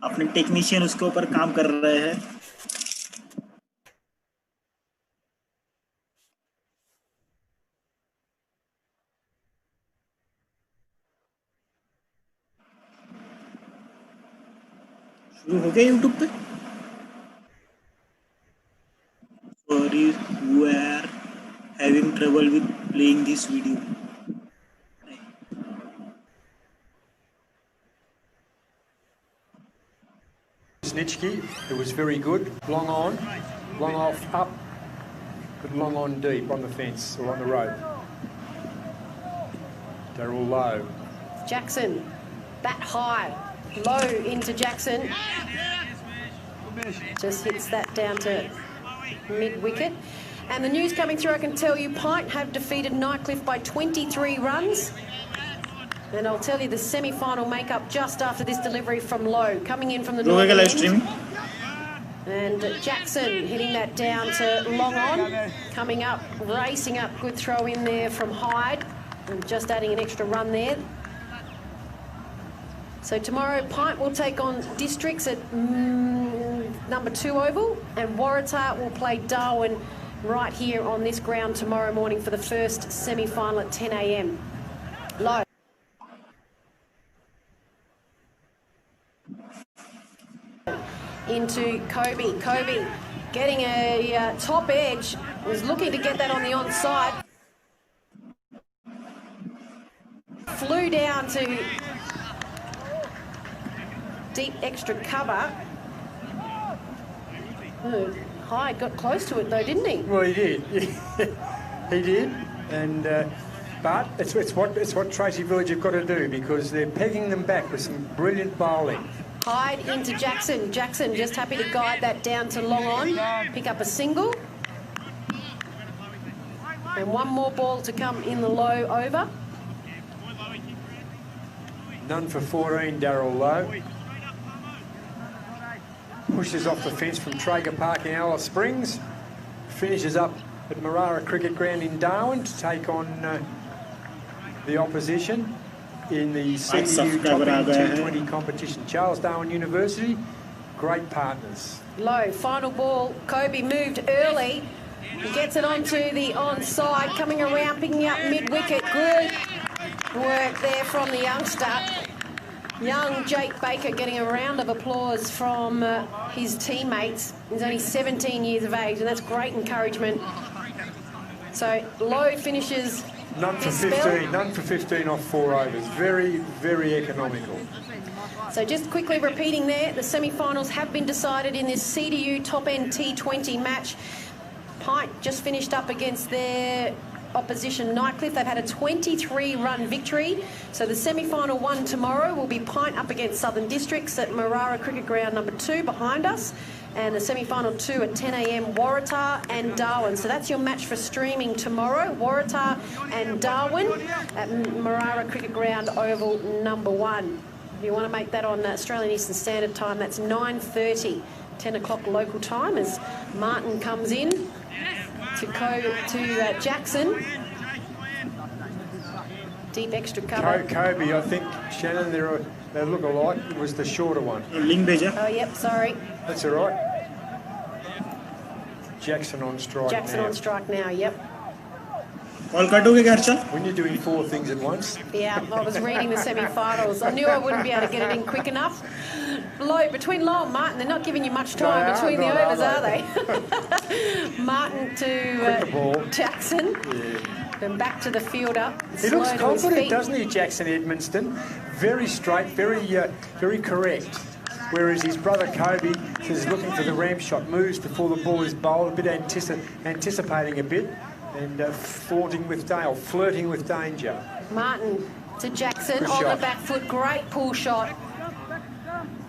अपने टेक्नीशियन उसके ऊपर काम कर रहे हैं। शुरू हो गया यूट्यूब पे। Sorry, we are having trouble with playing this video. Snitchke, who was very good, long on, long off, up, but long on deep on the fence or on the rope. They're all low. Jackson, bat high, low into Jackson. Just hits that down to mid-wicket. And the news coming through, I can tell you, Pint have defeated Nightcliff by 23 runs. And I'll tell you the semi-final make-up just after this delivery from Lowe, coming in from the north end. And Jackson hitting that down to long on, coming up, racing up, good throw in there from Hyde, and just adding an extra run there. So tomorrow, Pint will take on Districts at number 2 oval, and Waratah will play Darwin right here on this ground tomorrow morning for the first semi-final at 10 a.m. Lowe. Into Kobe. Kobe getting a top edge, was looking to get that on the onside. Flew down to deep extra cover. Hyde got close to it though, didn't he? Well, he did. He did, and but it's what Tracy Village have got to do, because they're pegging them back with some brilliant bowling. Hyde into Jackson. Jackson just happy to guide that down to long on, pick up a single. And one more ball to come in the Lowe over. None for 14, Darryl Lowe. Pushes off the fence from Traeger Park in Alice Springs. Finishes up at Marara Cricket Ground in Darwin to take on the opposition in the CDU T20 competition. Charles Darwin University, great partners. Low, final ball. Kobe moved early. He gets it onto the onside, coming around, picking up mid-wicket. Good work there from the youngster. Young Jake Baker getting a round of applause from his teammates. He's only 17 years of age, and that's great encouragement. So Lowe finishes none for 15, none for 15 off 4 overs. Very, very economical. So just quickly repeating there, the semi-finals have been decided in this CDU top-end T20 match. Pint just finished up against their opposition Nightcliff. They've had a 23-run victory. So the semi-final one tomorrow will be Pint up against Southern Districts at Marara Cricket Ground number 2 behind us. And the semi-final 2 at 10 a.m, Waratah and Darwin. So that's your match for streaming tomorrow, Waratah and Darwin at Marara Cricket Ground Oval number 1. If you want to make that on Australian Eastern Standard Time, that's 9:30, 10 o'clock local time, as Martin comes in to Jackson. Deep extra cover. Kobe, I think, Shannon, they look alike. It was the shorter one. Oh, yep, sorry. That's all right. Jackson on strike Jackson now. on strike now, yep. When you're doing 4 things at once. Yeah, I was reading the semi-finals. I knew I wouldn't be able to get it in quick enough. Between Lowe and Martin, they're not giving you much time between the overs, are they? Martin to Jackson. Yeah. And back to the fielder. He looks confident, doesn't he, Jackson Edmonston? Very straight, very correct. Whereas his brother Kobe is looking for the ramp shot, moves before the ball is bowled, a bit anticipating a bit, and flirting with danger. Martin to Jackson on the back foot, great pull shot.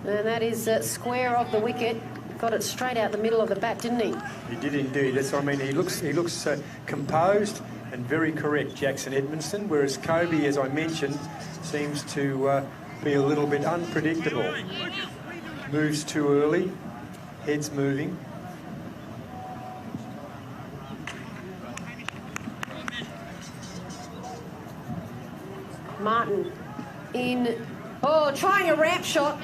And that is square of the wicket. Got it straight out the middle of the bat, didn't he? He did indeed. That's what I mean. He looks composed and very correct, Jackson Edmonston, whereas Kobe, as I mentioned, seems to be a little bit unpredictable. Moves too early, head's moving. Martin in, trying a ramp shot.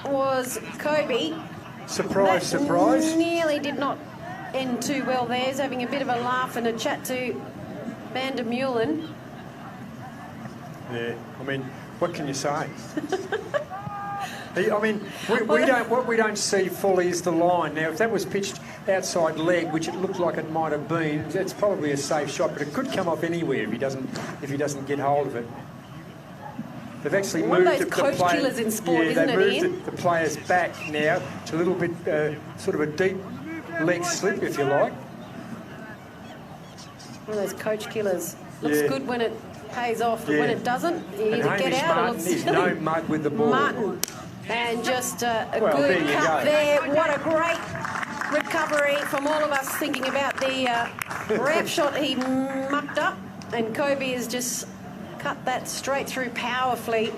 was Kobe. Surprise, That surprise. nearly did not end too well there. He's having a bit of a laugh and a chat to Van der Meulen. Yeah, I mean, what can you say? I mean, what we don't see fully is the line. Now, if that was pitched outside leg, which it looked like it might have been, it's probably a safe shot, but it could come off anywhere if he doesn't get hold of it. They've actually One moved of those coach killers in sport, yeah, isn't they've it, moved the players back now to a little bit, sort of a deep leg slip, if you like. One of those coach killers. Looks Yeah. good when it pays off, but when it doesn't, you And either get Hamish out or Martin look is silly. no mud with the ball. Martin, and just a Well, there good you cut go. there. What a great recovery from all of us thinking about the wrap shot he mucked up, and Kobe has just cut that straight through powerfully,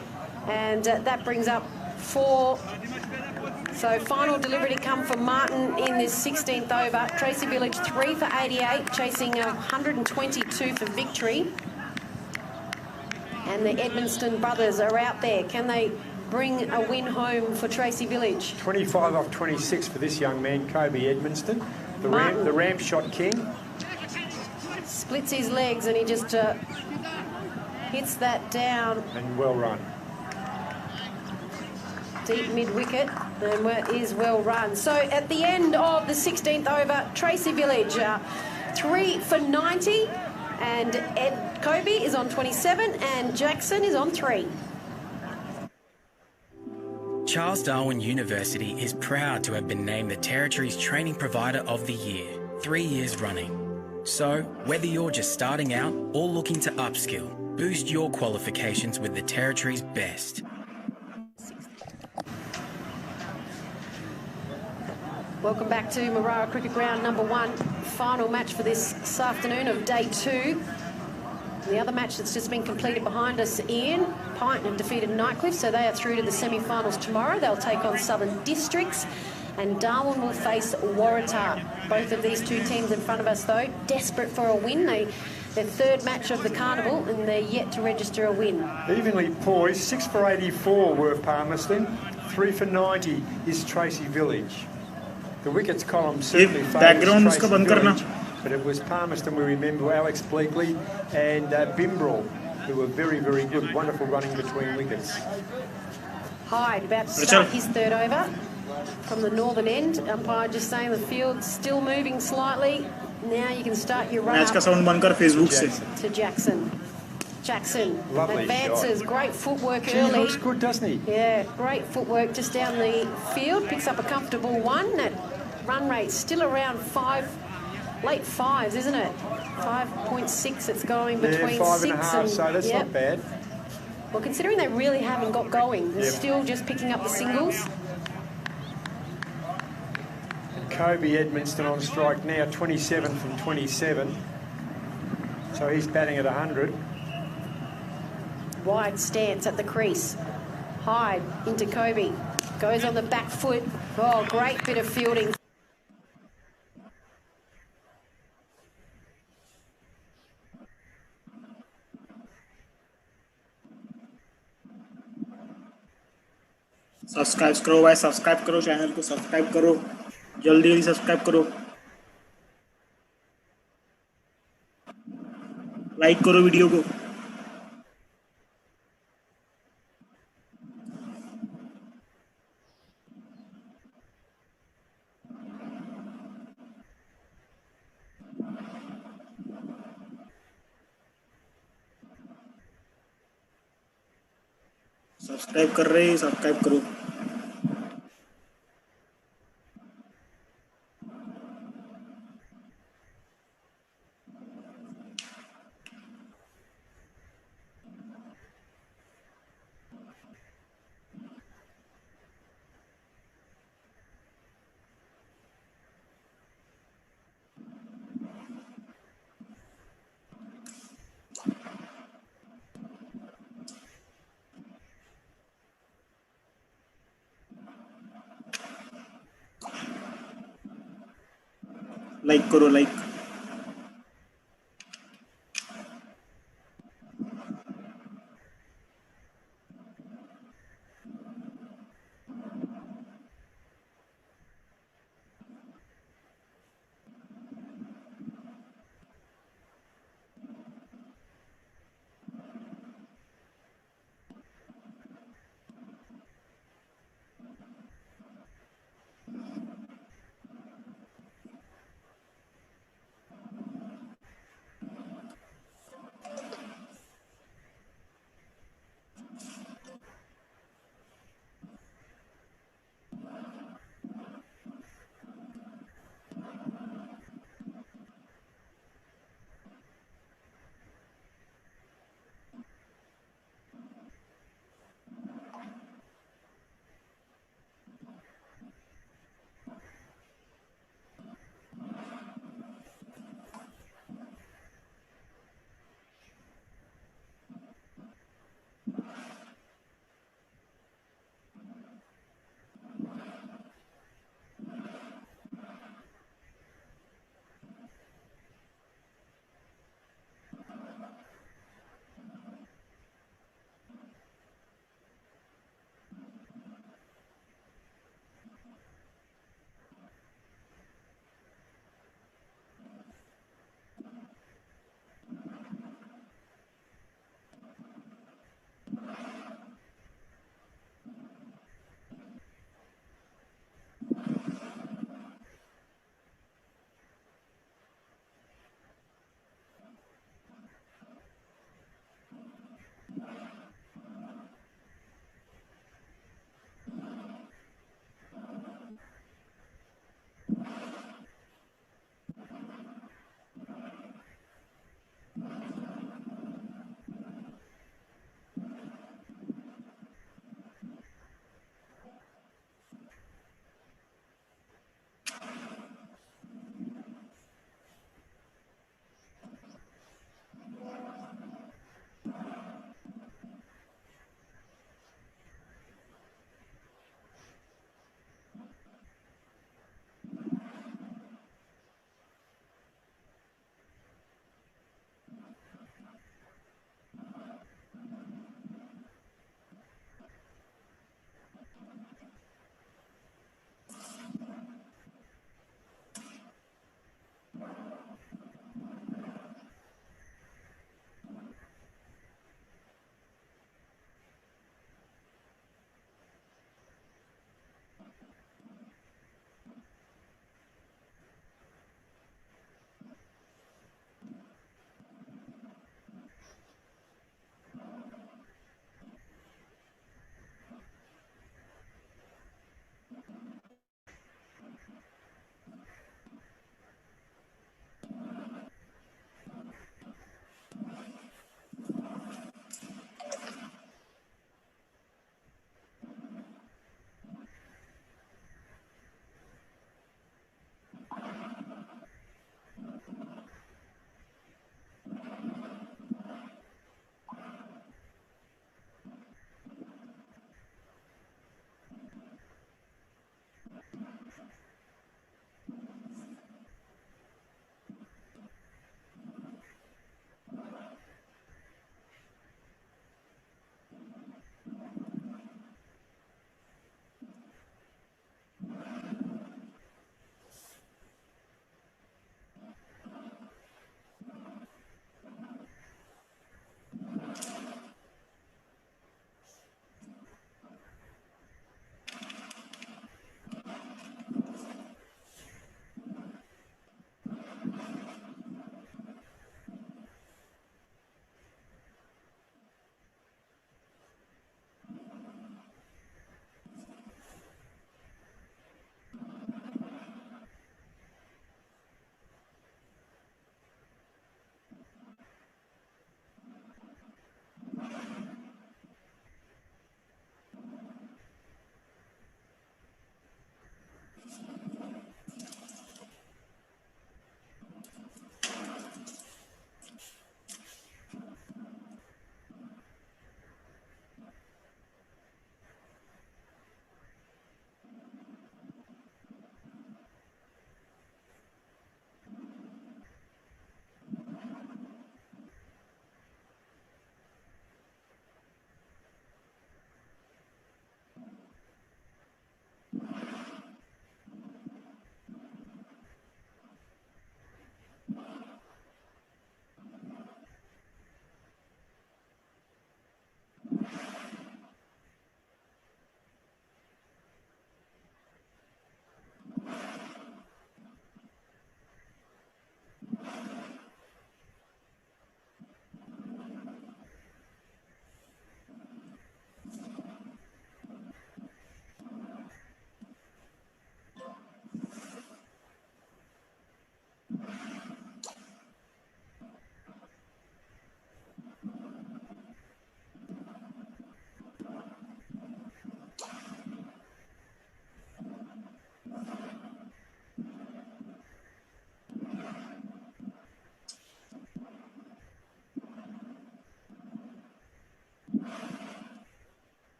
and that brings up 4. So final delivery to come for Martin in this 16th over. Tracy Village 3 for 88, chasing 122 for victory. And the Edmonston brothers are out there. Can they bring a win home for Tracy Village? 25 off 26 for this young man, Kobe Edmonston, the ramp shot king. Splits his legs and he just hits that down. And well run. Deep mid-wicket and is well run. So at the end of the 16th over, Tracy Village 3 for 90, and Kobe is on 27 and Jackson is on 3. Charles Darwin University is proud to have been named the Territory's Training Provider of the Year, 3 years running. So, whether you're just starting out or looking to upskill, boost your qualifications with the Territory's best. Welcome back to Marara Cricket Ground number 1. Final match for this afternoon of day 2. The other match that's just been completed behind us, Ian, Pint have defeated Nightcliff, so they are through to the semi-finals tomorrow. They'll take on Southern Districts, and Darwin will face Waratah. Both of these two teams in front of us, though, desperate for a win. Their third match of the carnival, and they're yet to register a win. Evenly poised, 6 for 84 were Palmerston, 3 for 90 is Tracy Village. The wickets column certainly favours Tracy Village, but it was Palmerston, we remember, Alex Bleakley and Bimbrel, who were very, very good, wonderful running between wickets. Hyde about to start his third over from the northern end. Umpire just saying the field's still moving slightly. Now you can start your run up to Jackson. Jackson Lovely advances, shot. great footwork He early. looks good, doesn't he? Yeah, great footwork just down the field. Picks up a comfortable 1. That run rate still around 5, late 5s, isn't it? 5.6 it's going between 5 and 6 a half, and... so that's not bad. Well, considering they really haven't got going, they're Yep. still just picking up the singles. And Kobe Edmonston on strike now, 27 from 27. So he's batting at 100. Wide stance at the crease. Hyde into Kobe. Goes on the back foot. Oh, great bit of fielding. Subscribe करो भाई, subscribe करो channel को, subscribe करो जल्दी subscribe करो, like करो video को। Subscribe कर रहे हैं, सब्सक्राइब करो। लाइक करो, like.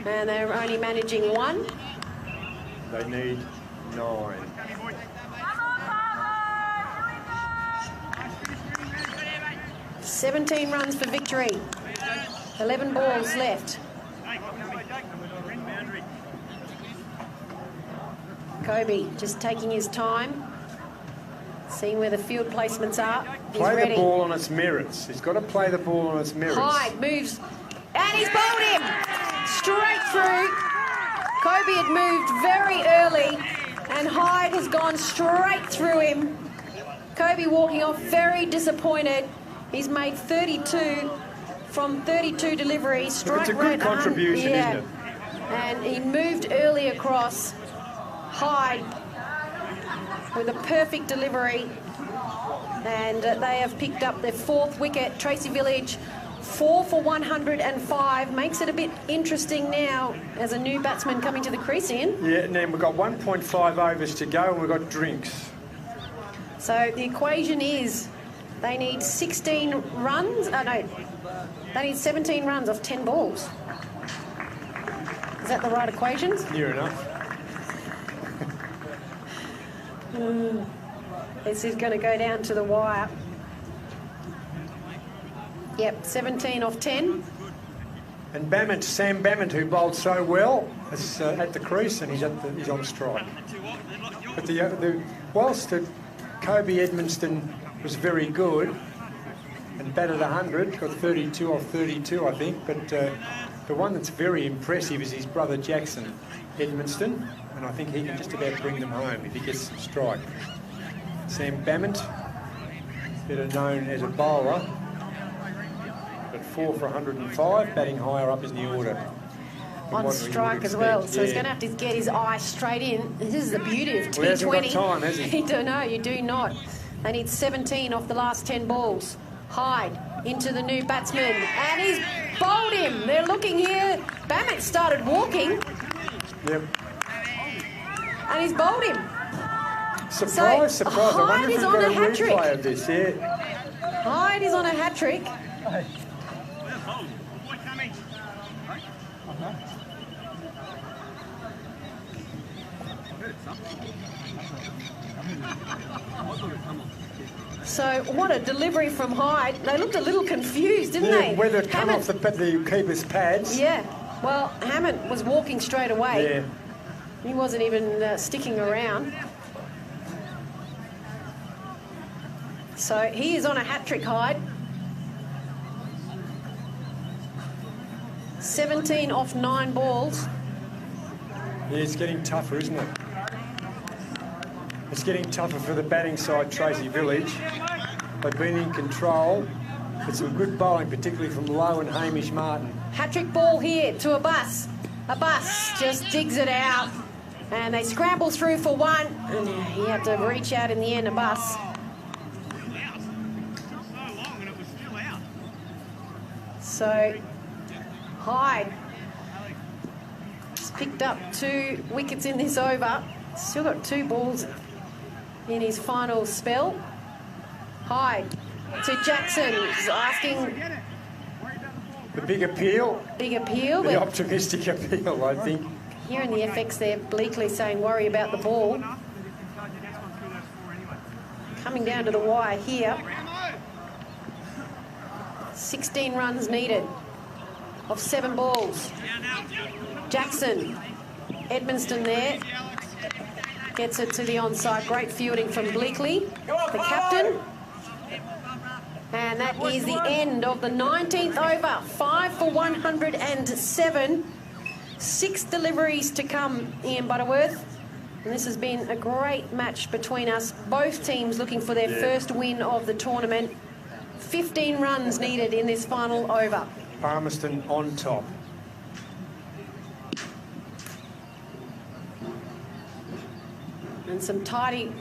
And they're only managing 1. They need 9. "17 runs for victory. 11 balls left." Kobe just taking his time, seeing where the field placements are. He's Play ready. the ball on its merits. He's got to play the ball on its merits. Hyde moves, and he's bowled him straight through. Kobe had moved very early, and Hyde has gone straight through him. Kobe walking off very disappointed. He's made 32 from 32 deliveries. Strike It's a good rate, contribution, isn't it? And he moved early across. Hyde with a perfect delivery, and they have picked up their 4th wicket. Tracy Village 4 for 105, makes it a bit interesting now as a new batsman coming to the crease in. Yeah, and then we've got 1.5 overs to go and we've got drinks. So the equation is they need 16 runs. No, they need 17 runs off 10 balls. Is that the right equations? Near enough. This is going to go down to the wire. Yep, 17 off 10. And Bammett, Sam Bammett, who bowled so well, is at the crease and he's on strike. But whilst Kobe Edmonston was very good and batted 100, got 32 off 32, I think, but the one that's very impressive is his brother Jackson Edmonston, and I think he can just about bring them home if he gets some strike. Sam Bammett, better known as a bowler, but 4 for 105, batting higher up in the order. On strike as well, so he's going to have to get his eye straight in. This is the beauty of T20. Well, he hasn't got time, has he? No, you do not. They need 17 off the last 10 balls. Hyde into the new batsman, and he's bowled him. They're looking here. Bammett started walking. Yep. And he's bowled him. Surprise, So, surprise. I wonder Hyde if is we've on got a a hat-trick. replay of this, yeah. Hyde is on a hat-trick. So what a delivery from Hyde. They looked a little confused, didn't they? Whether it come off Hammond- the keeper's pads. Yeah. Well, Hammond was walking straight away. Yeah. He wasn't even sticking around. So he is on a hat-trick, Hyde. 17 off 9 balls. Yeah, it's getting tougher, isn't it? It's getting tougher for the batting side, Tracy Village. They've been in control. It's some good bowling, particularly from Lowe and Hamish Martin. Hat-trick ball here to Abbas. Abbas just digs it out. And they scramble through for 1. And he had to reach out in the end, Abbas. So Hyde has picked up 2 wickets in this over. Still got 2 balls in his final spell. Hyde to Jackson. He's asking The big appeal, big appeal. the But optimistic appeal, I think. here in the FX they're bleakly saying worry about the ball. Coming down to the wire here. 16 runs needed of 7 balls. Jackson, Edmonston there. Gets it to the onside. Great fielding from Bleakley, the captain. And that is the end of the 19th over. 5 for 107. 6 deliveries to come, Ian Butterworth. And this has been a great match between us. Both teams looking for their first win of the tournament. 15 runs needed in this final over. Palmerston on top. And some tidy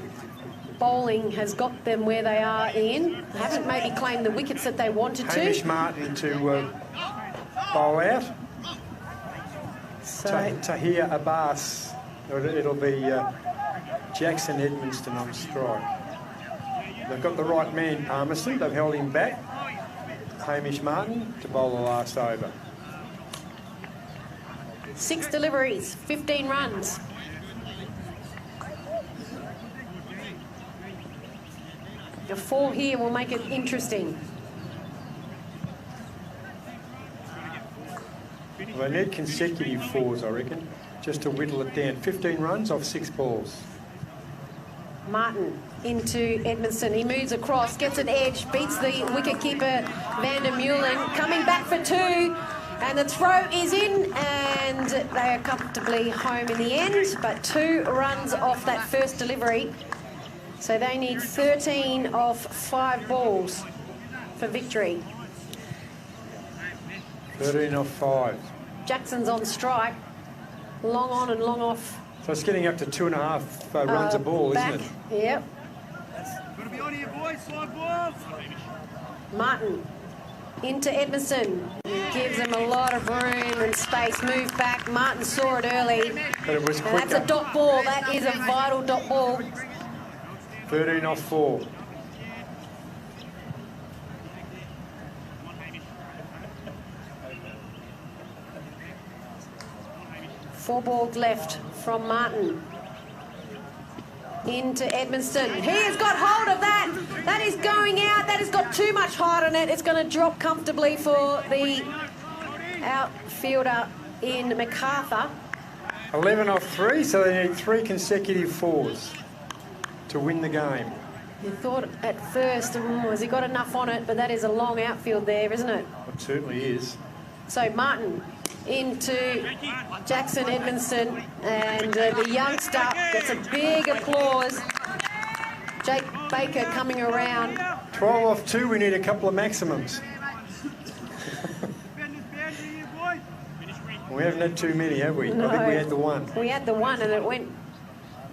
bowling has got them where they are, Ian. They haven't maybe claimed the wickets that they wanted to. Hamish Martin to bowl out. So, Tahir Abbas. It'll be Jackson Edmonston on strike. They've got the right man, Palmerston. They've held him back. Hamish Martin to bowl the last over. 6 deliveries, 15 runs. A 4 here will make it interesting. Well, they need consecutive 4s, I reckon, just to whittle it down. 15 runs off 6 balls. Martin into Edmondson. He moves across, gets an edge, beats the wicketkeeper Van der Meulen, coming back for 2, and the throw is in, and they are comfortably home in the end, but 2 runs off that first delivery. So they need 13 off 5 balls for victory. 13 off 5. Jackson's on strike. Long on and long off. So it's getting up to 2.5 runs a ball, back. isn't it? Yep. Gotta be on here, boys. 5 balls. Martin into Edmondson. Gives him a lot of room and space. Move back. Martin saw it early. But it was And quicker. that's a dot ball. That is a vital dot ball. 13 off 4. Four balls left from Martin. Into Edmondson. He has got hold of that. That is going out. That has got too much height on it. It's going to drop comfortably for the outfielder in MacArthur. 11 off 3, so they need 3 consecutive 4s to win the game. You thought at first, has he got enough on it? But that is a long outfield there, isn't it? It certainly is. So Martin into Jackson Edmondson, and the youngster gets a big applause. Jake Baker coming around. 12 off 2, we need a couple of maximums. We haven't had too many, have we? No. I think we had the one. We had the one and it went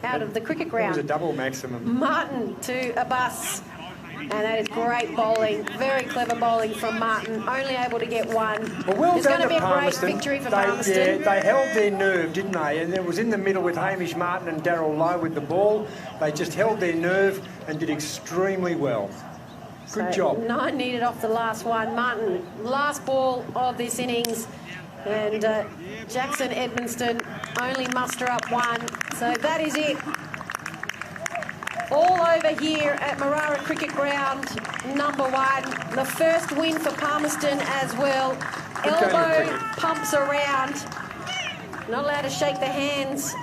out of the cricket It ground. was a double maximum. Martin to Abbas, and that is great bowling. Very clever bowling from Martin, only able to get 1. Well, well it's done going to be a great Palmerston. victory for Yeah, Palmerston. they held their nerve, didn't they? And it was in the middle with Hamish Martin and Darryl Lowe with the ball. They just held their nerve and did extremely well. Good job. 9 needed off the last one. Martin, last ball of this innings. And Jackson Edmondson only muster up 1. So that is it. All over here at Marara Cricket Ground, number 1. The first win for Palmerston as well. Good game of Elbow cricket. pumps around. Not allowed to shake the hands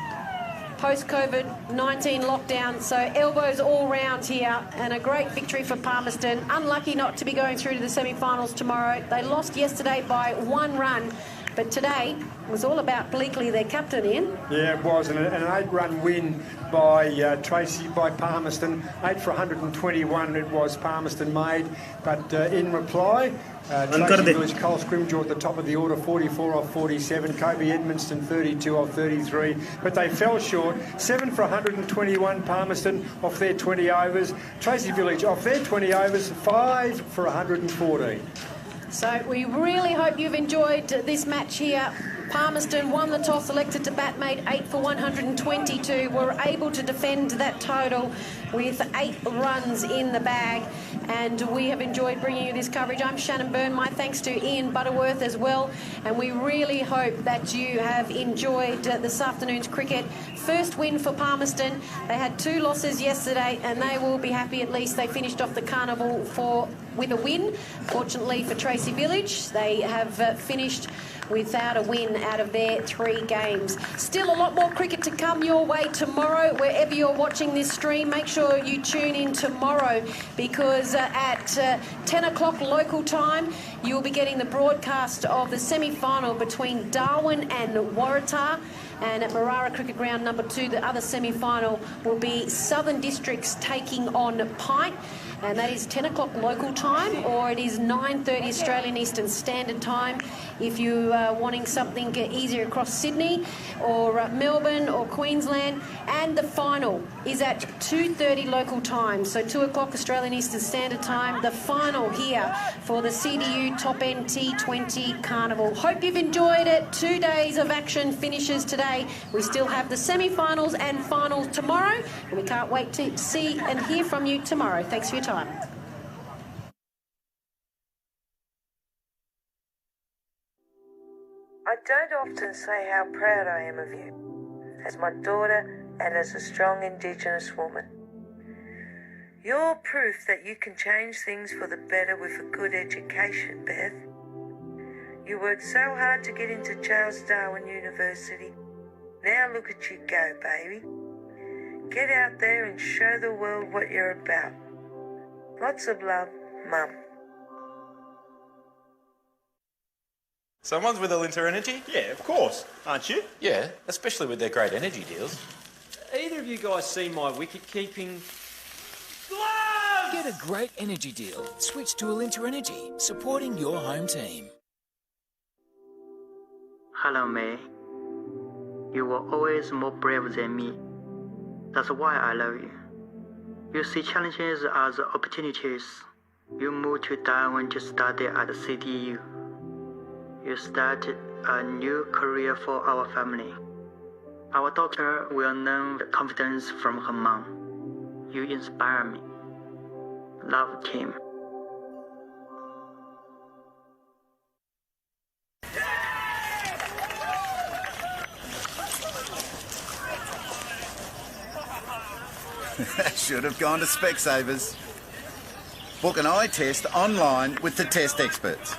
post-COVID-19 lockdown. So elbows all round here, and a great victory for Palmerston. Unlucky not to be going through to the semi-finals tomorrow. They lost yesterday by 1 run. But today was all about Bleakley, their captain, Ian. Yeah, it was, and an 8-run win by Tracy, by Palmerston. 8 for 121 it was Palmerston made, but in reply, Tracy Village, Cole Scrimgeour at the top of the order, 44 off 47. Kobe Edmondson, 32 off 33. But they fell short. 7 for 121 Palmerston off their 20 overs. Tracy Village off their 20 overs, 5 for 114. So we really hope you've enjoyed this match here. Palmerston won the toss, elected to bat, made 8 for 122. Were able to defend that total with 8 runs in the bag. And we have enjoyed bringing you this coverage. I'm Shannon Byrne. My thanks to Ian Butterworth as well. And we really hope that you have enjoyed this afternoon's cricket. First win for Palmerston. They had 2 losses yesterday, and they will be happy at least they finished off the carnival with a win. Fortunately for Tracy Village, they have finished without a win out of their 3 games. Still a lot more cricket to come your way tomorrow. Wherever you're watching this stream, make sure you tune in tomorrow, because at 10 o'clock local time, you'll be getting the broadcast of the semi-final between Darwin and Waratah. And at Marara Cricket Ground number 2, the other semi-final will be Southern Districts taking on Pint. And that is 10 o'clock local time, or it is 9:30 Australian Eastern Standard Time if you are wanting something easier across Sydney or Melbourne or Queensland. And the final is at 2:30 local time, so 2 o'clock Australian Eastern Standard Time, the final here for the CDU Top End T20 Carnival. Hope you've enjoyed it. 2 days of action finishes today. We still have the semi-finals and finals tomorrow, and we can't wait to see and hear from you tomorrow. Thanks for your time. At don't often say how proud I am of you, as my daughter and as a strong Indigenous woman. You're proof that you can change things for the better with a good education, Beth. You worked so hard to get into Charles Darwin University. Now look at you go, baby. Get out there and show the world what you're about. Lots of love, Mum. Someone's with Alinta Energy? Yeah, of course. Aren't you? Yeah, especially with their great energy deals. Either of you guys see my wicket-keeping Gloves! Get a great energy deal. Switch to Alinta Energy, supporting your home team. Hello, May. You were always more brave than me. That's why I love you. You see challenges as opportunities. You moved to Darwin to study at CDU. You started a new career for our family. Our daughter will learn confidence from her mom. You inspire me. Love, Tim. Should have gone to Specsavers. Book an eye test online with the test experts.